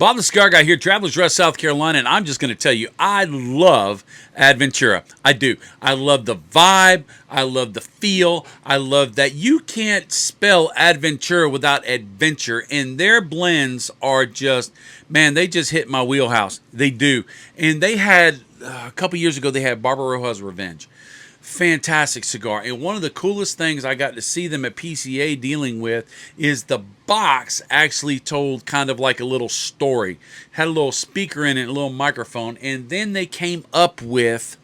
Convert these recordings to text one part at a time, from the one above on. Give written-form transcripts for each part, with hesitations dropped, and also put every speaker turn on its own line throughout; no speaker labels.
Bob the Cigar Guy here, Travelers Rest, South Carolina, and I'm just going to tell you, I love Adventura. I do. I love the vibe. I love the feel. I love that you can't spell Adventura without adventure, and their blends are just, man, they just hit my wheelhouse. They do. And they had, a couple years ago, they had Barbaroja's Revenge. Fantastic cigar. And one of the coolest things I got to see them at PCA dealing with is the box actually told kind of like a little story. Had a little speaker in it, a little microphone, and then they came up with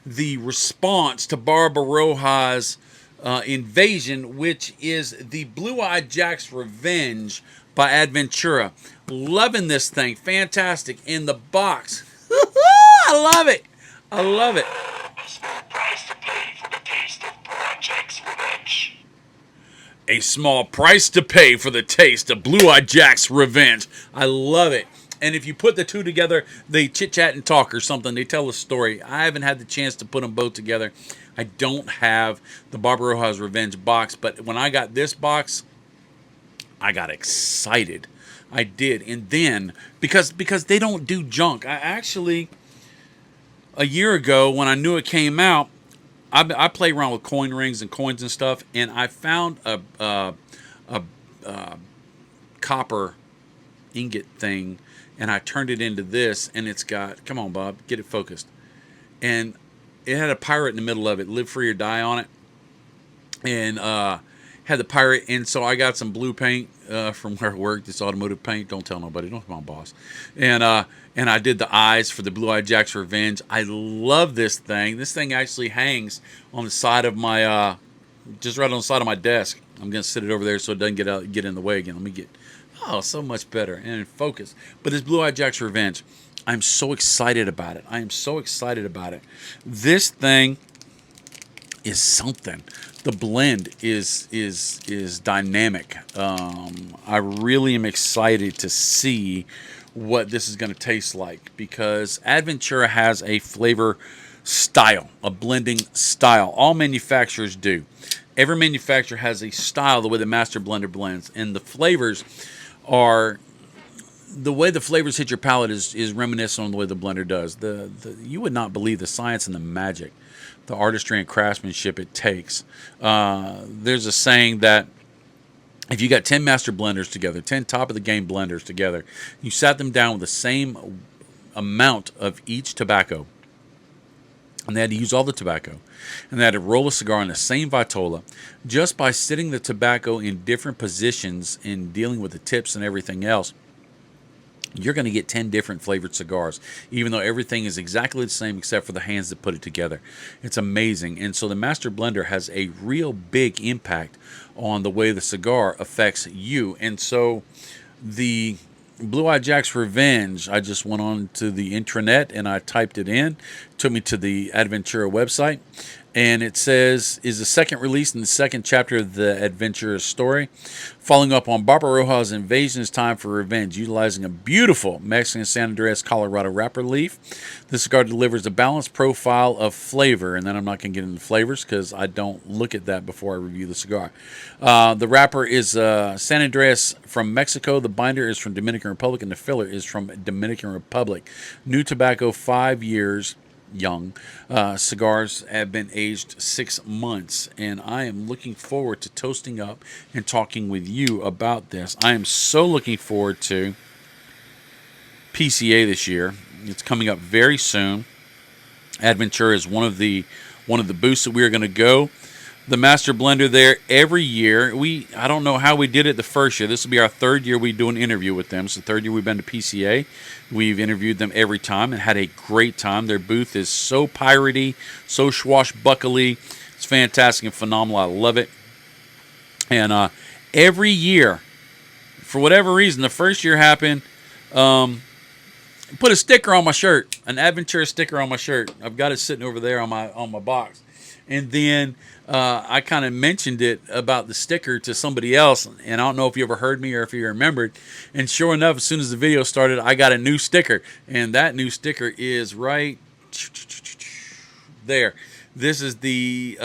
the response to Barbaroja's Invasion, which is the Blue-Eyed Jack's Revenge by Adventura. Loving this thing. Fantastic. In the box. I love it. I love it. A small price to pay for the taste of Blue-Eyed Jack's Revenge. I love it. And if you put the two together, they chit-chat and talk or something. They tell a story. I haven't had the chance to put them both together. I don't have the Barbaroja's Revenge box, but when I got this box, I got excited. I did. And then, because they don't do junk. I actually, a year ago, when I knew it came out, I play around with coin rings and coins and stuff, and I found a copper ingot thing, and I turned it into this, and it's got, come on, Bob, get it focused. And it had a pirate in the middle of it, live free or die on it, and had the pirate, and so I got some blue paint from where I worked, this automotive paint, don't tell nobody, don't tell my boss, and I did the eyes for the Blue-Eyed Jack's Revenge. I love this thing. This thing actually hangs on the side of my, just right on the side of my desk. I'm going to sit it over there so it doesn't get in the way again. Let me get, oh, so much better and in focus. But this Blue-Eyed Jack's Revenge, I'm so excited about it. I am so excited about it. This thing is something. The blend is dynamic. I really am excited to see what this is going to taste like, because Adventura has a flavor style, a blending style. All manufacturers do. Every manufacturer has a style, the way the master blender blends, and the flavors are, the way the flavors hit your palate is reminiscent on the way the blender does. You would not believe the science and the magic, the artistry and craftsmanship it takes. There's a saying that if you got 10 master blenders together, 10 top-of-the-game blenders together, you sat them down with the same amount of each tobacco, and they had to use all the tobacco, and they had to roll a cigar in the same vitola, just by sitting the tobacco in different positions and dealing with the tips and everything else, you're going to get 10 different flavored cigars, even though everything is exactly the same except for the hands that put it together. It's amazing. And so the Master Blender has a real big impact on the way the cigar affects you. And so the Blue-Eyed Jack's Revenge, I just went on to the intranet and I typed it in. It took me to the Adventura website. And it says, is the second release in the second chapter of the Adventura story. Following up on Barbaroja's Invasion, it's time for revenge. Utilizing a beautiful Mexican San Andreas, Colorado wrapper leaf, this cigar delivers a balanced profile of flavor. And then I'm not going to get into flavors because I don't look at that before I review the cigar. The wrapper is San Andreas from Mexico. The binder is from Dominican Republic, and the filler is from Dominican Republic. New tobacco, 5 years. Young. Cigars have been aged 6 months, and I am looking forward to toasting up and talking with you about this. I am so looking forward to PCA this year. It's coming up very soon. Adventura is one of the booths that we are going to go. The Master Blender there every year. I don't know how we did it the first year. This will be our third year we do an interview with them. It's the third year we've been to PCA. We've interviewed them every time and had a great time. Their booth is so piratey, so swashbuckly. It's fantastic and phenomenal. I love it. And every year, for whatever reason, the first year happened, put a sticker on my shirt, an Adventura sticker on my shirt. I've got it sitting over there on my box. And then I kind of mentioned it about the sticker to somebody else, and I don't know if you ever heard me or if you remembered. And sure enough, as soon as the video started, I got a new sticker, and that new sticker is right there. This is the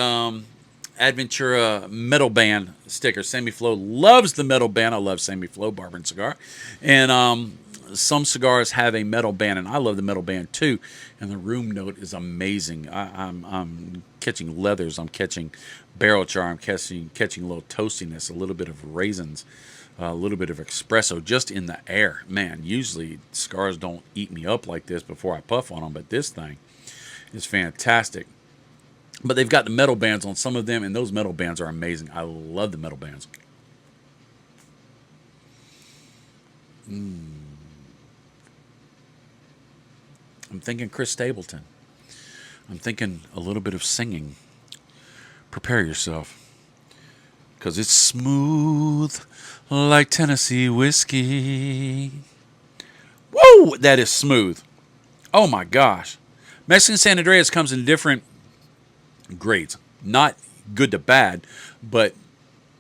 Adventura metal band sticker. Sammy Flo loves the metal band. I love Sammy Flo, Barber and Cigar. And Some cigars have a metal band, and I love the metal band too. And the room note is amazing. I'm catching leathers. I'm catching barrel char. I'm catching a little toastiness, a little bit of raisins, a little bit of espresso just in the air. Man, usually cigars don't eat me up like this before I puff on them, but this thing is fantastic. But they've got the metal bands on some of them, and those metal bands are amazing. I love the metal bands. I'm thinking Chris Stapleton. I'm thinking a little bit of singing. Prepare yourself, because it's smooth like Tennessee whiskey. Whoa, that is smooth. Oh my gosh. Mexican San Andreas comes in different grades. Not good to bad, but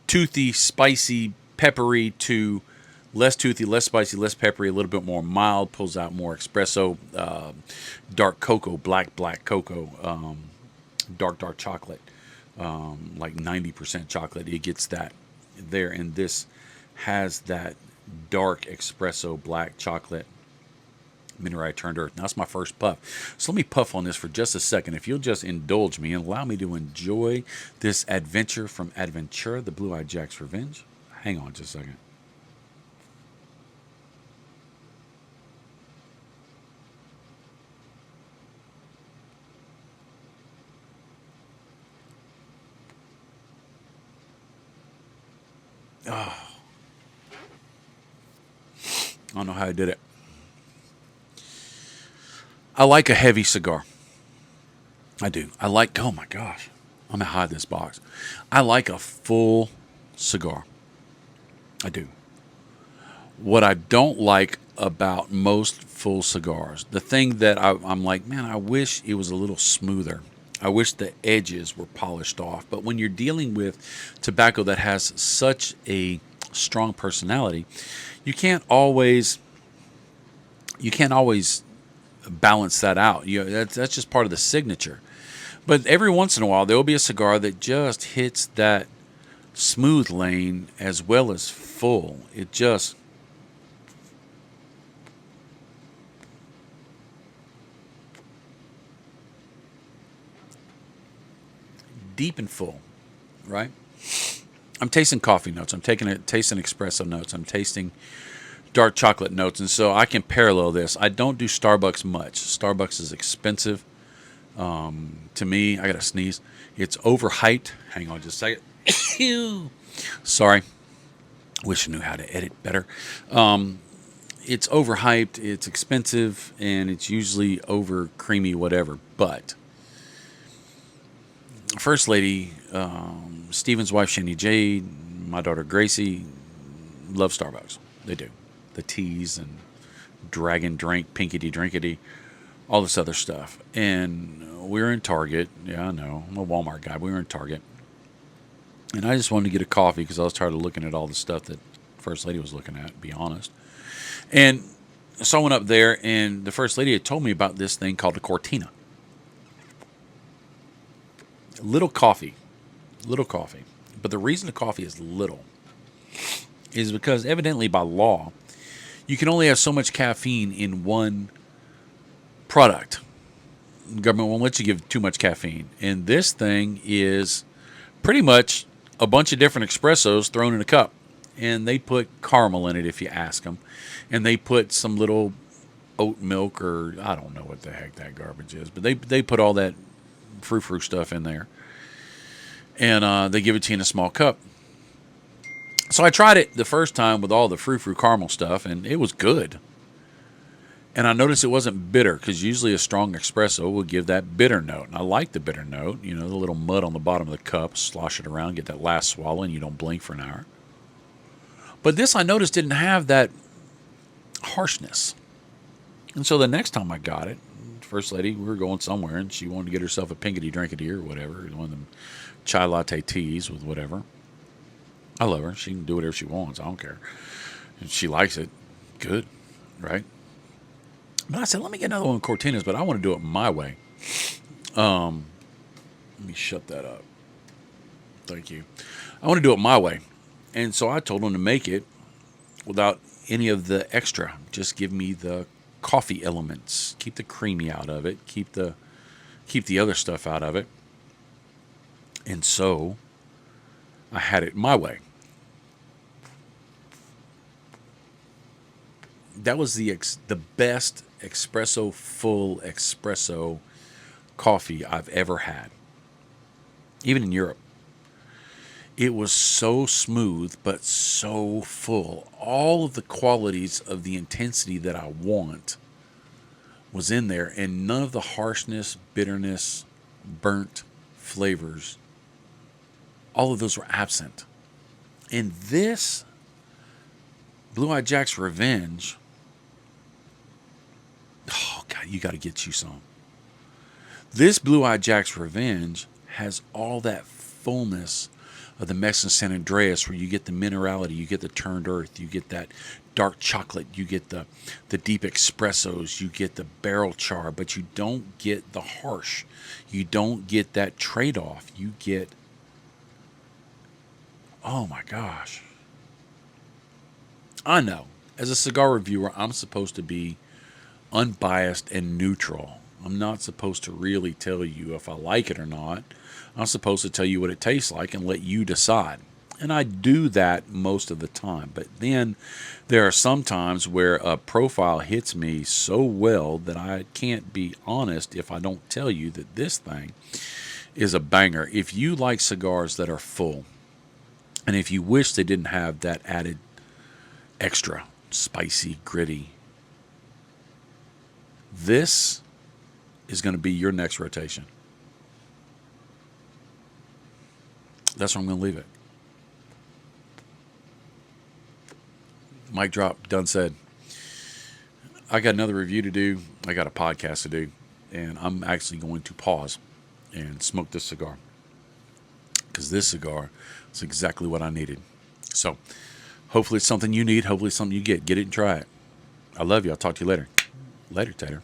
toothy, spicy, peppery to less toothy, less spicy, less peppery, a little bit more mild, pulls out more espresso, dark cocoa, black cocoa, dark chocolate, like 90% chocolate. It gets that there, and this has that dark espresso, black chocolate. Mineral turned earth. Now, that's my first puff. So let me puff on this for just a second. If you'll just indulge me and allow me to enjoy this adventure from Adventura, the Blue-Eyed Jack's Revenge. Hang on just a second. Oh, I don't know how I did it. I like a heavy cigar. I do. I like, oh my gosh, I'm going to hide this box. I like a full cigar. I do. What I don't like about most full cigars, the thing that I'm like, man, I wish it was a little smoother. I wish the edges were polished off. But when you're dealing with tobacco that has such a strong personality, you can't always balance that out. That's just part of the signature. But every once in a while, there will be a cigar that just hits that smooth lane as well as full. It just deep and full, right? I'm tasting coffee notes. I'm tasting espresso notes. I'm tasting dark chocolate notes, and so I can parallel this. I don't do Starbucks much. Starbucks is expensive. To me, I gotta sneeze. It's overhyped. Hang on just a second. Sorry. Wish I knew how to edit better. It's overhyped. It's expensive, and it's usually over creamy, whatever. But First Lady, Steven's wife, Shani Jade, my daughter Gracie, love Starbucks. They do. The teas and dragon drink, pinkety drinkety, all this other stuff. And we were in Target. Yeah, I know. I'm a Walmart guy. We were in Target. And I just wanted to get a coffee because I was tired of looking at all the stuff that First Lady was looking at, to be honest. And so I went up there, and the First Lady had told me about this thing called a Cortina. Little coffee. Little coffee. But the reason the coffee is little is because evidently by law, you can only have so much caffeine in one product. The government won't let you give too much caffeine. And this thing is pretty much a bunch of different espressos thrown in a cup. And they put caramel in it if you ask them. And they put some little oat milk, or I don't know what the heck that garbage is. But they put all that frou-frou stuff in there. And they give it to you in a small cup. So I tried it the first time with all the frou-frou caramel stuff, and it was good. And I noticed it wasn't bitter, because usually a strong espresso will give that bitter note. And I like the bitter note. You know, the little mud on the bottom of the cup, slosh it around, get that last swallow, and you don't blink for an hour. But this, I noticed, didn't have that harshness. And so the next time I got it, First Lady, we were going somewhere, and she wanted to get herself a pinkety drinkety or whatever, one of them chai latte teas with whatever. I love her. She can do whatever she wants. I don't care. If she likes it, good, right? But I said, let me get another one of Cortinas, but I want to do it my way. Let me shut that up. Thank you. I want to do it my way. And so I told him to make it without any of the extra. Just give me the coffee elements. Keep the creamy out of it. Keep the other stuff out of it. And so I had it my way. That was the best full espresso coffee I've ever had. Even in Europe. It was so smooth, but so full. All of the qualities of the intensity that I want was in there, and none of the harshness, bitterness, burnt flavors, all of those were absent. And this Blue Eye Jack's Revenge, oh God, you got to get you some. This Blue Eye Jack's Revenge has all that fullness of the Mexican San Andreas, where you get the minerality, you get the turned earth, you get that dark chocolate, you get the deep espressos, you get the barrel char, but you don't get the harsh. You don't get that trade-off. You get, oh my gosh. I know, as a cigar reviewer, I'm supposed to be unbiased and neutral. I'm not supposed to really tell you if I like it or not. I'm supposed to tell you what it tastes like and let you decide. And I do that most of the time. But then there are some times where a profile hits me so well that I can't be honest if I don't tell you that this thing is a banger. If you like cigars that are full, and if you wish they didn't have that added extra spicy, gritty, this is going to be your next rotation. That's where I'm going to leave it. Mic drop, done said. I got another review to do. I got a podcast to do. And I'm actually going to pause and smoke this cigar. Because this cigar is exactly what I needed. So, hopefully it's something you need. Hopefully it's something you get. Get it and try it. I love you. I'll talk to you later. Later, Tater.